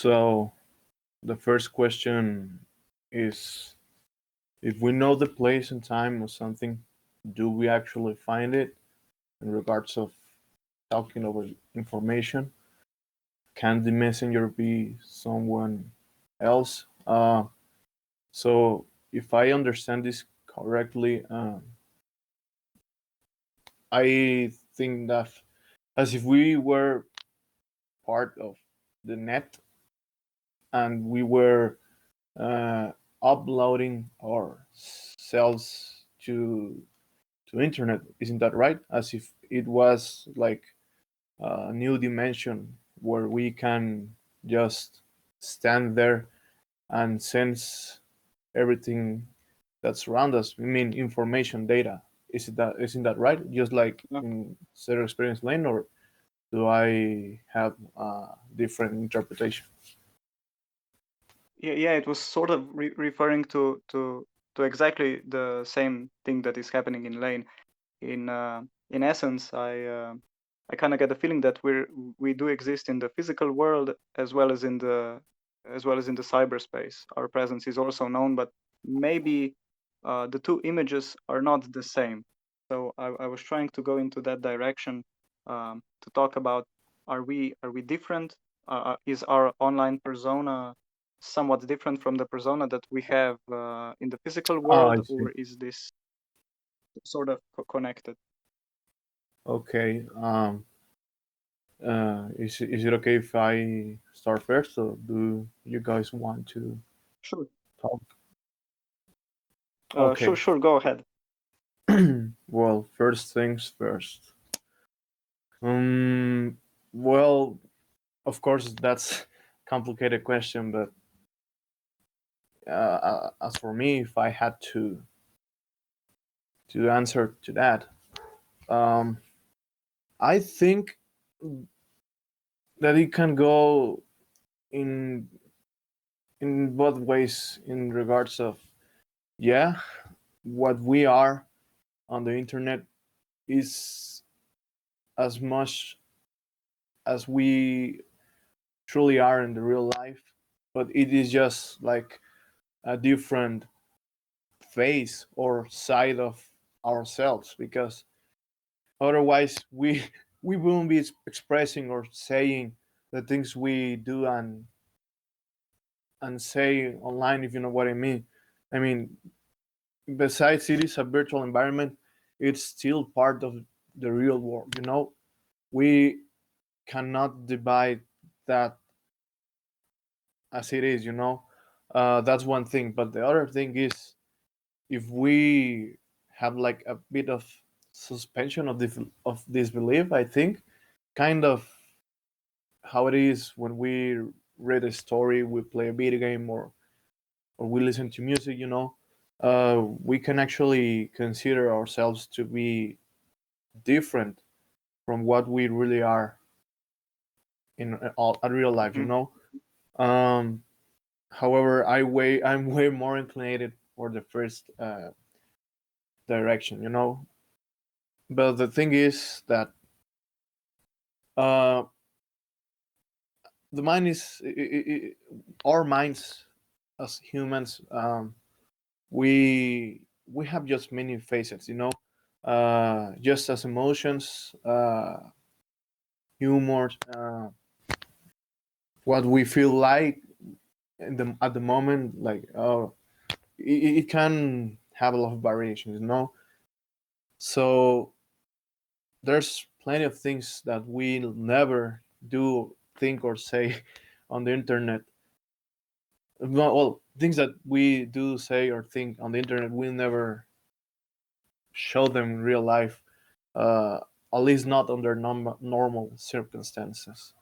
So the first question is, if we know the place and time of something, do we actually find it? In regards of talking over information, can the messenger be someone else? So if I understand this correctly, I think that as if we were part of the net and we were uh, uploading ourselves to internet. Isn't that right? As if it was like a new dimension where we can just stand there and sense everything that's around us. I mean, information, data. Isn't that right? Just like Yeah, in Zero Experience Lane, or do I have a different interpretation? yeah, it was sort of referring to exactly the same thing that is happening in Lane. In essence, I kind of get the feeling that we do exist in the physical world as well as in the cyberspace. Our presence is also known, but maybe the two images are not the same. So I was trying to go into that direction, to talk about, are we different? Is our online persona somewhat different from the persona that we have in the physical Ah, I world, see. or is this sort of connected? Okay. Is it okay if I start first, or do you guys want to Sure. talk? Sure, Okay. sure. Go ahead. Well, first things first. Um. Well, of course, that's complicated question, but as for me, if I had to answer to that, um, I think that it can go in both ways in regards of, yeah, what we are on the internet is as much as we truly are in the real life, but it is just like a different face or side of ourselves, because otherwise we wouldn't be expressing or saying the things we do and say online, if you know what I mean. I mean, besides it is a virtual environment, it's still part of the real world, you know. We cannot divide that as it is, you know. That's one thing, but the other thing is, if we have like a bit of suspension of disbelief, I think, kind of how it is when we read a story, we play a video game, or we listen to music, you know. We can actually consider ourselves to be different from what we really are in a real life, you Hmm. know. Um, However, I'm way more inclined for the first direction, you know. But the thing is that uh, the mind is our minds as humans. We have just many facets, you know. Just as emotions, humor, what we feel like at the moment, like it can have a lot of variations, you know. So there's plenty of things that we'll never do, think, or say on the internet. Well, things that we do say or think on the internet, we'll never show them in real life, uh, at least not under normal circumstances.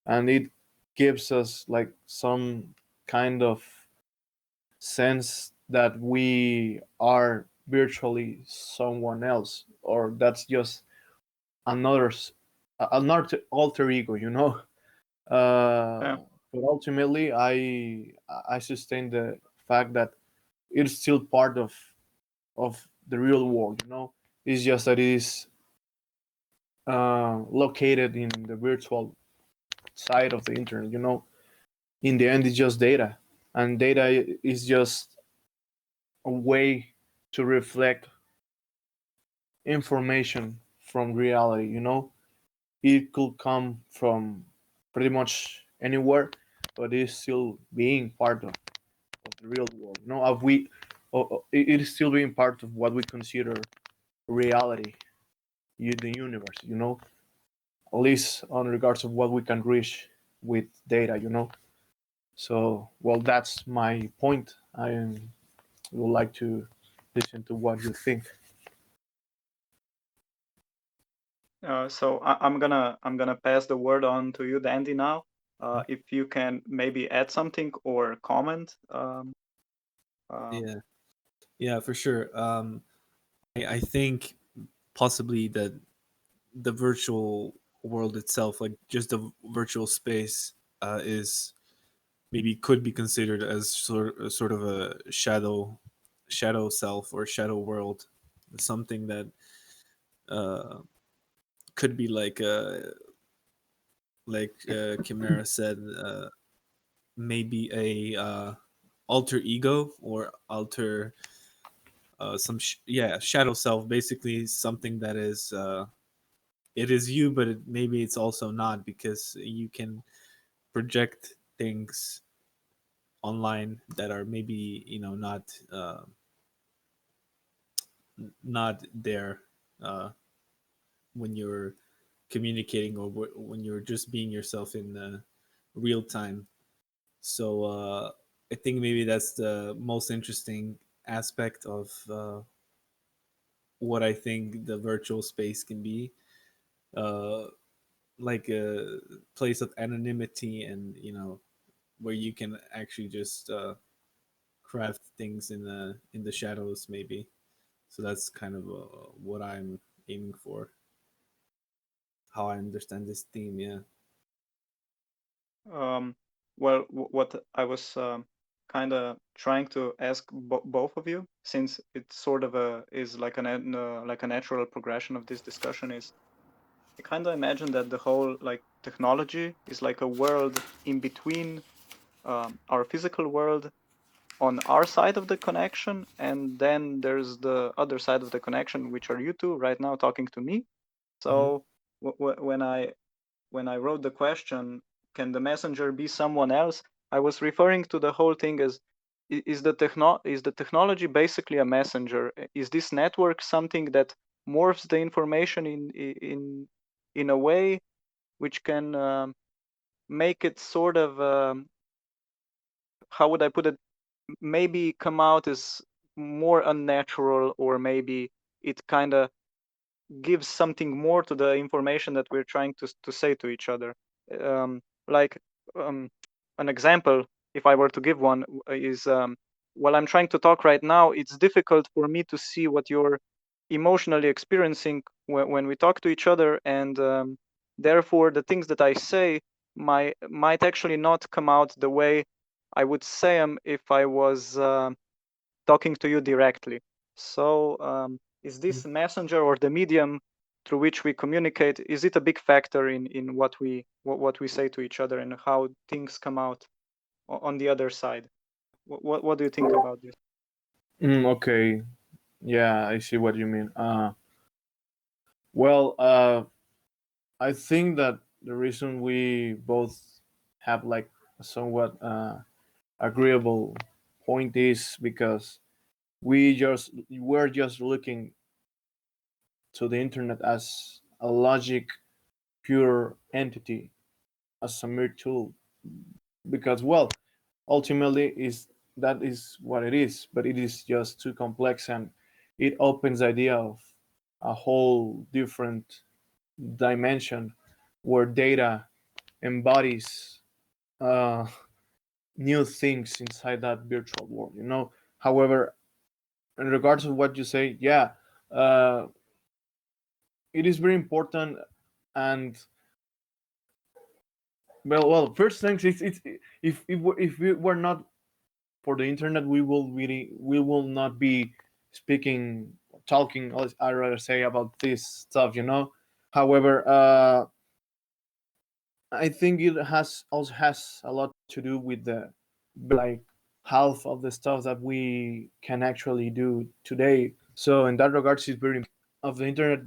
And it gives us like some kind of sense that we are virtually someone else, or that's just another another alter ego, you know. Yeah. But ultimately, I sustain the fact that it's still part of the real world, you know. It's just that it is located in the virtual side of the internet, you know. in the end it's just data, and data is just a way to reflect information from reality, you know. It could come from pretty much anywhere, but it's still being part of the real world, you know. Of we it is still being part of what we consider reality, the universe, you know, at least on regards of what we can reach with data, you know. So, well, that's my point. Would like to listen to what you think. So I'm gonna pass the word on to you, Dandy, now. If you can maybe add something or comment. Um, Yeah, yeah, for sure. I think possibly that the virtual world itself, like just the virtual space, is maybe could be considered as sort of a shadow self or shadow world, something that uh, could be like Chimera said, maybe a alter ego or alter yeah, shadow self, basically something that is it is you, but maybe it's also not, because you can project things online that are maybe, not there uh, when you're communicating, or when you're just being yourself in real time. So I think maybe that's the most interesting aspect of what I think the virtual space can be, uh, like a place of anonymity, and where you can actually just craft things in the shadows, maybe. So that's kind of what I'm aiming for, how I understand this theme. Yeah. um, well, what I was kind of trying to ask both of you, since it sort of is like like a natural progression of this discussion, is I kind of imagine that the whole like technology is like a world in between our physical world on our side of the connection, and then there's the other side of the connection, which are you two right now talking to me. Hmm. So when I wrote the question, can the messenger be someone else? I was referring to the whole thing as is the technology basically a messenger? Is this network something that morphs the information in a way which can make it sort of how would I put it? Maybe come out as more unnatural, or maybe it kind of gives something more to the information that we're trying to say to each other. Like um, an example, if I were to give one, is while I'm trying to talk right now, it's difficult for me to see what you're emotionally experiencing when we talk to each other, and therefore the things that I say might actually not come out the way I would say them if I was talking to you directly. So, is this messenger or the medium through which we communicate? Is it a big factor in what we say to each other and how things come out on the other side? What do you think about this? Okay, yeah, I see what you mean. Well, I think that the reason we both have like a somewhat agreeable point is because we're just looking to the internet as a logic pure entity, as a mere tool, because well, ultimately is that is what it is, but it is just too complex, and it opens the idea of a whole different dimension where data embodies uh, new things inside that virtual world, you know. However, in regards to what you say, yeah, uh, it is very important. And well, first things, it's if we were not for the internet, we will not be speaking, talking, I rather say, about this stuff, you know. However, I think it also has a lot to do with the like half of the stuff that we can actually do today. So in that regards, it's very of the internet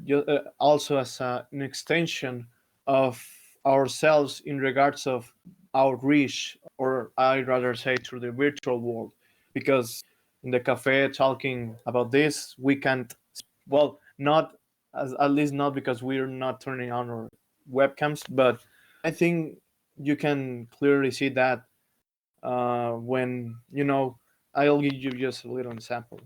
also as an extension of ourselves in regards of our reach, or I'd rather say through the virtual world, because in the cafe talking about this, we can't. Well, not at least not because we're not turning on our webcams, but I think you can clearly see that when I'll give you just a little example.